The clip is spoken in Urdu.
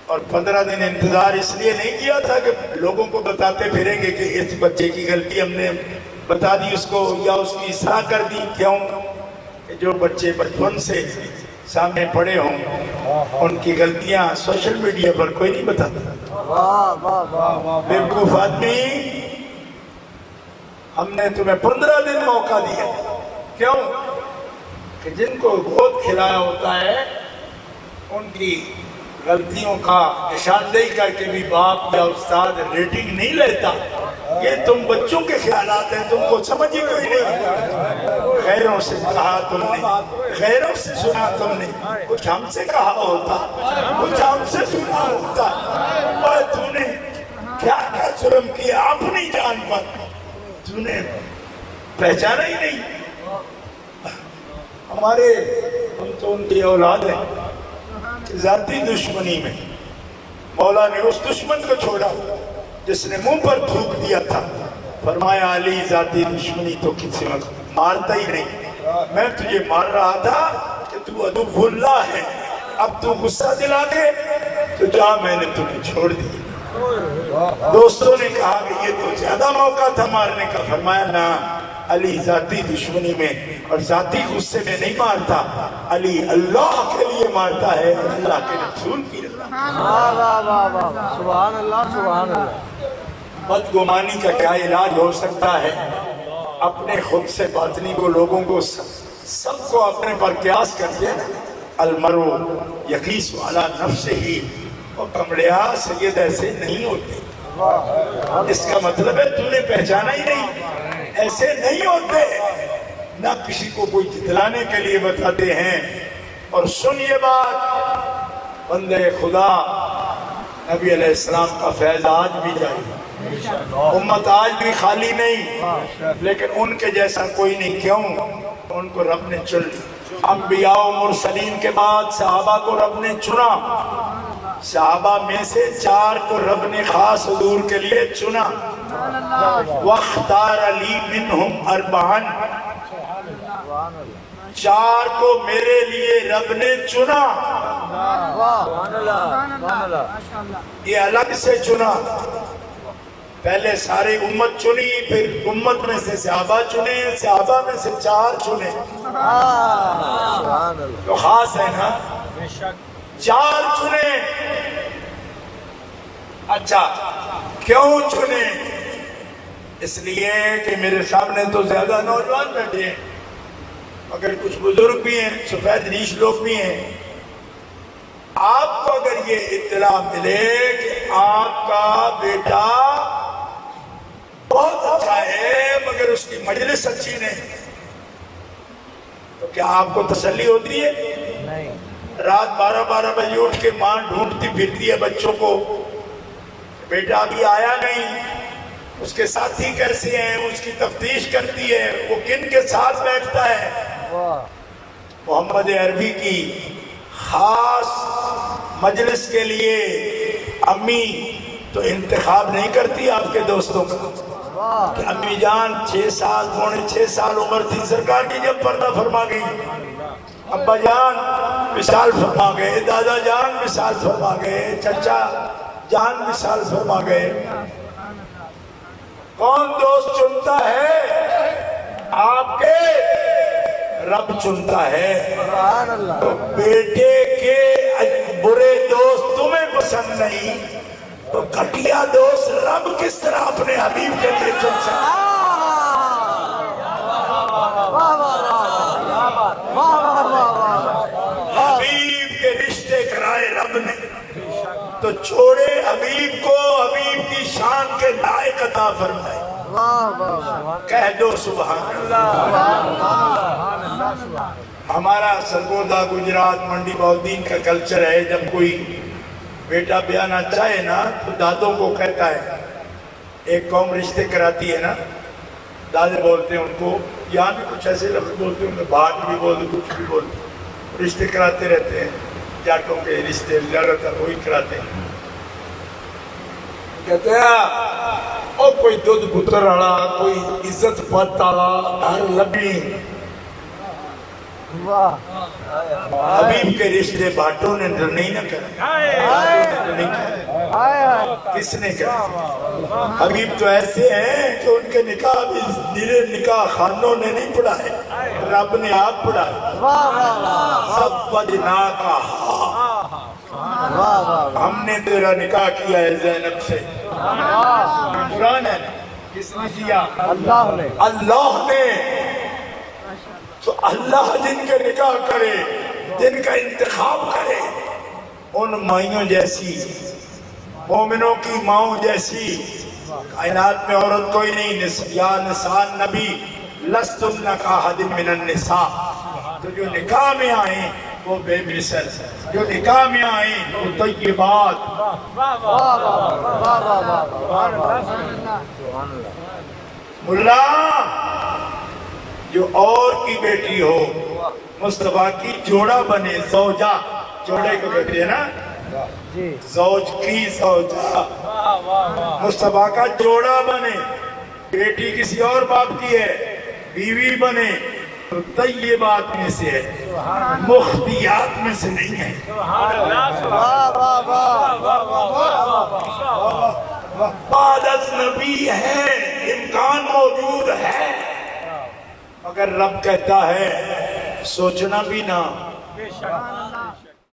اور 15 دن انتظار اس لیے نہیں کیا تھا کہ لوگوں کو بتاتے پھریں گے کہ اس بچے کی غلطی ہم نے بتا دی اس کو یا اس کی اصلاح کر دی. کیوں کہ جو بچے بچپن سے سامنے پڑے ہوں ان کی غلطیاں سوشل میڈیا پر کوئی نہیں بتاتا. بیوقوف آدمی، ہم نے تمہیں 15 دن موقع دیا. کیوں کہ جن کو گود کھلایا ہوتا ہے ان کی غلطیوں کا نشاندہی کر کے بھی باپ یا استاد ریٹنگ نہیں لیتا. یہ تم بچوں کے خیالات ہیں، تم کو سمجھ ہی کوئی نہیں. غیروں سے کہا تم نے، غیروں سے سنا تم نے، کچھ ہم سے کہا ہوتا، کچھ ہم سے سنا ہوتا. اور تو نے کیا کیا ظلم کیا اپنی جان پر، تو نے پہچانا ہی نہیں. ہمارے ہم تو ان کی اولاد ہیں. ذاتی دشمنی میں مولا نے اس دشمن کو چھوڑا جس نے منہ پر تھوک دیا تھا. فرمایا علی ذاتی دشمنی تو کسی وقت مارتا ہی نہیں، میں تجھے مار رہا تھا کہ تو عدو اللہ ہے، اب تو غصہ دلا دے تو جا، میں نے تمہیں چھوڑ دیا. دوستوں نے کہا کہ یہ تو زیادہ موقع تھا مارنے کا. فرمایا نہ، علی ذاتی دشمنی میں اور ذاتی غصے میں نہیں مارتا، علی اللہ کے لیے مارتا ہے، اللہ کے رسول کی رضا. سبحان اللہ سبحان اللہ. بدگمانی کا کیا علاج ہو سکتا ہے؟ اپنے خود سے باطنی کو، لوگوں کو، سب کو اپنے پر قیاس کر دیا. المرء یقیس علی نفسہ، اور کمڑیا سید ایسے نہیں ہوتے. اس کا مطلب ہے تو نے پہچانا ہی نہیں، ایسے نہیں ہوتے. نہ کسی کو کوئی جتلانے کے لیے بتاتے ہیں. اور سن یہ بات، بندے خدا نبی علیہ السلام کا فیض آج بھی جاری ہے. امت آج بھی خالی نہیں، لیکن ان کے جیسا کوئی نہیں. کیوں؟ ان کو رب نے چن لیا. انبیاء و مرسلین کے بعد صحابہ کو رب نے چنا. صحابہ میں سے 4 کو رب نے خاص حضور کے لیے چنا. وَاخْتَارَ لِي مِنْهُمْ أَرْبَعًا، 4 کو میرے لیے رب نے چنا. یہ الگ سے چنا. پہلے ساری امت چنی، پھر امت میں سے صحابہ چنے، صحابہ میں سے 4 چنے. تو خاص ہے نا، 4 چنے. اچھا کیوں چنے؟ اس لیے کہ میرے سامنے تو زیادہ نوجوان بیٹھے ہیں، مگر کچھ بزرگ بھی ہیں، سفید ریش لوگ بھی ہیں. آپ کو اگر یہ اطلاع ملے کہ آپ کا بیٹا بہت اچھا ہے مگر اس کی مجلس اچھی نہیں، تو کیا آپ کو تسلی ہوتی ہے؟ نہیں. رات 12 بجے اٹھ کے ماں ڈھونڈتی پھرتی ہے بچوں کو، بیٹا ابھی آیا نہیں، اس کے ساتھی کیسے ہیں، اس کی تفتیش کرتی ہے، وہ کن کے ساتھ بیٹھتا ہے. محمد عربی کی خاص مجلس کے لیے امی تو انتخاب نہیں کرتی آپ کے دوستوں کا کہ امی جان 6 سال پونے 6 سال عمر تھی سرکار کی جب پردہ فرما گئی، ابا جان وصال فرما گئے، دادا جان وصال فرما گئے، چچا جان وصال فرما گئے. کون دوست چنتا ہے؟ آپ کے رب چنتا ہے. تو بیٹے کے برے دوست تمہیں پسند نہیں تو گھٹیا دوست رب کس طرح اپنے حبیب کے لیے چن سکتا؟ حبیب کے رشتے کرائے رب نے تو چھوڑے حبیب کو، حبیب کی شان کے لائق عطا فرمائے. کہہ دو سبحان اللہ. ہمارا سرگودا گجرات منڈی بہودین کا کلچر ہے، جب کوئی بیٹا بیانا چاہے نا تو دادوں کو کہتا ہے. ایک قوم رشتے کراتی ہے نا، دادے بولتے ہیں ان کو، یہاں بھی کچھ ایسے لفظ بولتے ہیں، بھاگ بھی بولتے، کچھ بھی بولتے، رشتے کراتے رہتے ہیں. جاٹوں کے رشتے زیادہ تر وہی کراتے ہیں. کہتے ہیں او کوئی دودھ پتر آڑا، کوئی عزت پت آڑا، ہر لبی حبیب کے رشتے بھاٹوں نے نہیں نہ کرے، کس نے کہا؟ حبیب تو ایسے ہیں کہ ان کے نکاح بھی نیرے نکاح خانوں نے نہیں پڑھا ہے، رب نے آپ پڑھا ہے۔ سب وجنا کا ہم نے تیرا نکاح کیا ہے زینب سے، قرآن ہے، کس نے کیا؟ اللہ نے۔ تو اللہ جن کے نکاح کرے، جن کا انتخاب کرے، ان مائیوں جیسی، مومنوں کی ماؤں جیسی کائنات میں عورت کوئی نہیں۔ یا نساء نبی لستن کاحد من النساء، تو جو نکاح میں آئیں وہ بے مثل، جو نکاح میں آئیں وہ طیبات۔ ملا جو اور کی بیٹی ہو، مصطفیٰ کی جوڑا بنے، زوجہ، جوڑے کو کہتے ہیں نا، زوج کی زوجہ، مصطفیٰ کا جوڑا بنے، بیٹی کسی اور باپ کی ہے، بیوی بنے تو طیبات میں سے ہے، مخفیات میں سے نہیں ہے۔ بعد از نبی ہے، امکان موجود ہے، مگر رب کہتا ہے سوچنا بھی نہ۔